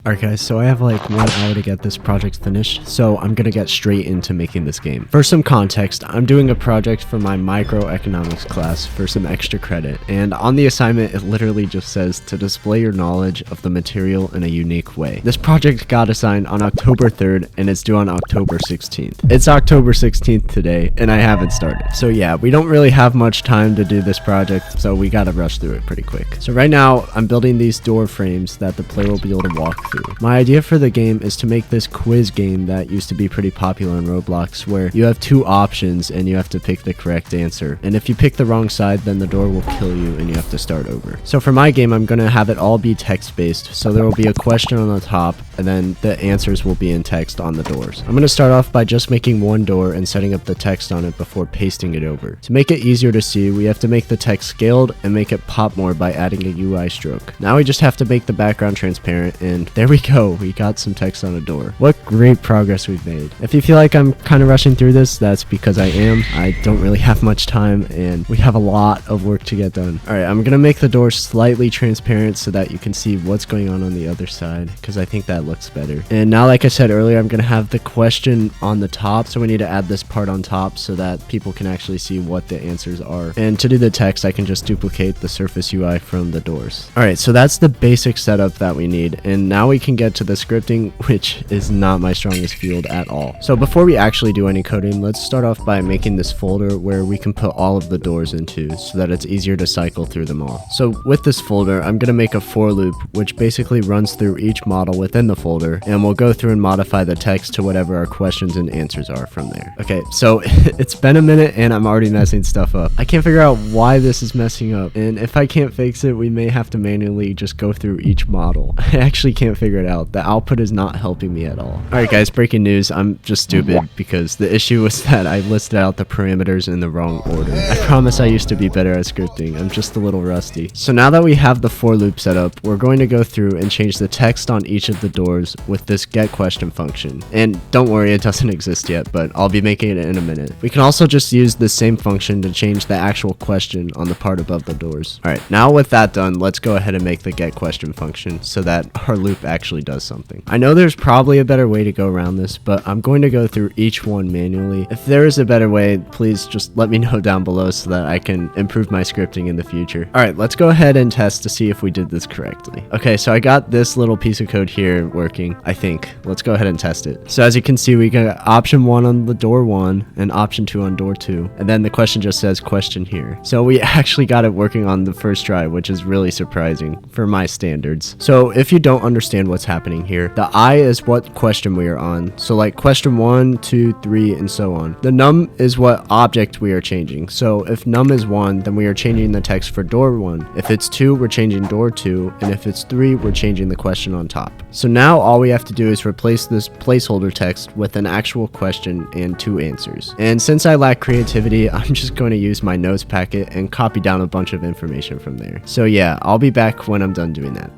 Alright guys, so I have like 1 hour to get this project finished, so I'm gonna get straight into making this game. For some context, I'm doing a project for my microeconomics class for some extra credit, and on the assignment it literally just says to display your knowledge of the material in a unique way. This project got assigned on October 3rd and it's due on October 16th. It's October 16th today and I haven't started. So yeah, we don't really have much time to do this project, so we gotta rush through it pretty quick. So right now, I'm building these door frames that the player will be able to walk through. My idea for the game is to make this quiz game that used to be pretty popular in Roblox, where you have 2 options and you have to pick the correct answer. And if you pick the wrong side, then the door will kill you and you have to start over. So for my game, I'm going to have it all be text-based. So there will be a question on the top and then the answers will be in text on the doors. I'm going to start off by just making one door and setting up the text on it before pasting it over. To make it easier to see, we have to make the text scaled and make it pop more by adding a UI stroke. Now we just have to make the background transparent, and there we go, we got some text on a door. What great progress we've made. If you feel like I'm kind of rushing through this, that's because I am. I don't really have much time and we have a lot of work to get done. Alright, I'm gonna make the door slightly transparent so that you can see what's going on the other side, because I think that looks better. And now, like I said earlier, I'm gonna have the question on the top, so we need to add this part on top so that people can actually see what the answers are. And to do the text, I can just duplicate the surface UI from the doors. Alright, so that's the basic setup that we need, and now we can get to the scripting, which is not my strongest field at all. So before we actually do any coding, let's start off by making this folder where we can put all of the doors into so that it's easier to cycle through them all. So with this folder, I'm going to make a for loop which basically runs through each model within the folder, and we'll go through and modify the text to whatever our questions and answers are from there. Okay, so it's been a minute and I'm already messing stuff up. I can't figure out why this is messing up, and if I can't fix it, we may have to manually just go through each model. I actually can't figure it out. The output is not helping me at all. Alright guys, breaking news. I'm just stupid because the issue was that I listed out the parameters in the wrong order. I promise I used to be better at scripting. I'm just a little rusty. So now that we have the for loop set up, we're going to go through and change the text on each of the doors with this get question function. And don't worry, it doesn't exist yet, but I'll be making it in a minute. We can also just use the same function to change the actual question on the part above the doors. Alright, now with that done, let's go ahead and make the get question function so that our loop actually does something. I know there's probably a better way to go around this, but I'm going to go through each one manually. If there is a better way, please just let me know down below so that I can improve my scripting in the future. Alright, let's go ahead and test to see if we did this correctly. Okay, so I got this little piece of code here working, I think. Let's go ahead and test it. So as you can see, we got option 1 on the door 1 and option 2 on door 2, and then the question just says question here. So we actually got it working on the first try, which is really surprising for my standards. So if you don't understand what's happening here, the I is what question we are on. So like question 1, 2, 3, and so on. The num is what object we are changing. So if num is 1, then we are changing the text for door 1. If it's 2, we're changing door 2. And if it's 3, we're changing the question on top. So now all we have to do is replace this placeholder text with an actual question and 2 answers. And since I lack creativity, I'm just going to use my notes packet and copy down a bunch of information from there. So yeah, I'll be back when I'm done doing that.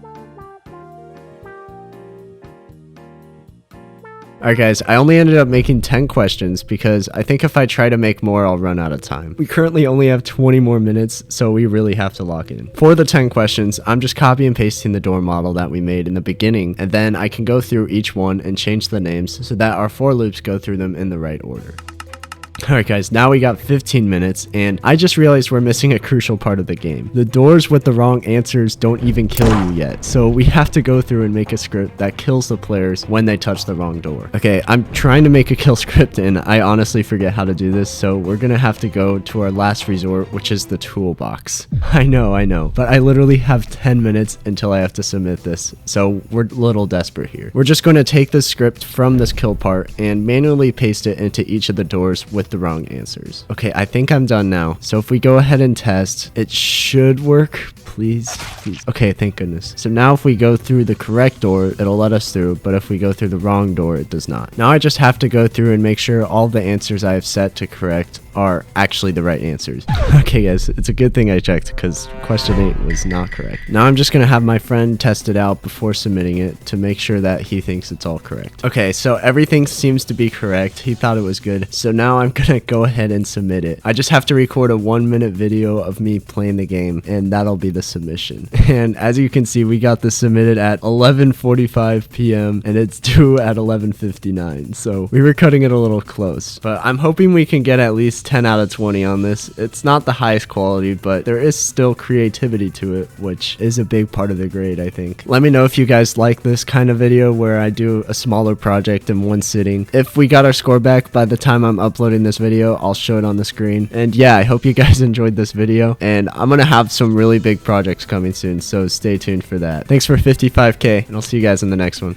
Alright guys, I only ended up making 10 questions because I think if I try to make more, I'll run out of time. We currently only have 20 more minutes, so we really have to lock in. For the 10 questions, I'm just copy and pasting the door model that we made in the beginning, and then I can go through each one and change the names so that our for loops go through them in the right order. Alright guys, now we got 15 minutes, and I just realized we're missing a crucial part of the game. The doors with the wrong answers don't even kill you yet, so we have to go through and make a script that kills the players when they touch the wrong door. Okay, I'm trying to make a kill script and I honestly forget how to do this, so we're gonna have to go to our last resort, which is the toolbox. I know, but I literally have 10 minutes until I have to submit this, so we're a little desperate here. We're just going to take this script from this kill part and manually paste it into each of the doors with the wrong answers. Okay, I think I'm done now. So if we go ahead and test, it should work. Please. Okay, thank goodness. So now if we go through the correct door, it'll let us through, but if we go through the wrong door, it does not. Now I just have to go through and make sure all the answers I have set to correct are actually the right answers. Okay guys, it's a good thing I checked because question 8 was not correct. Now I'm just gonna have my friend test it out before submitting it to make sure that he thinks it's all correct. Okay, so everything seems to be correct. He thought it was good. So now I'm gonna go ahead and submit it. I just have to record a 1-minute video of me playing the game, and that'll be the submission. And as you can see, we got this submitted at 11:45 p.m. and it's due at 11:59. So we were cutting it a little close, but I'm hoping we can get at least 10 out of 20 on this. It's not the highest quality, but there is still creativity to it, which is a big part of the grade, I think. Let me know if you guys like this kind of video where I do a smaller project in one sitting. If we got our score back by the time I'm uploading this video, I'll show it on the screen. And yeah, I hope you guys enjoyed this video, and I'm gonna have some really big projects coming soon, so stay tuned for that. Thanks for 55k, and I'll see you guys in the next one.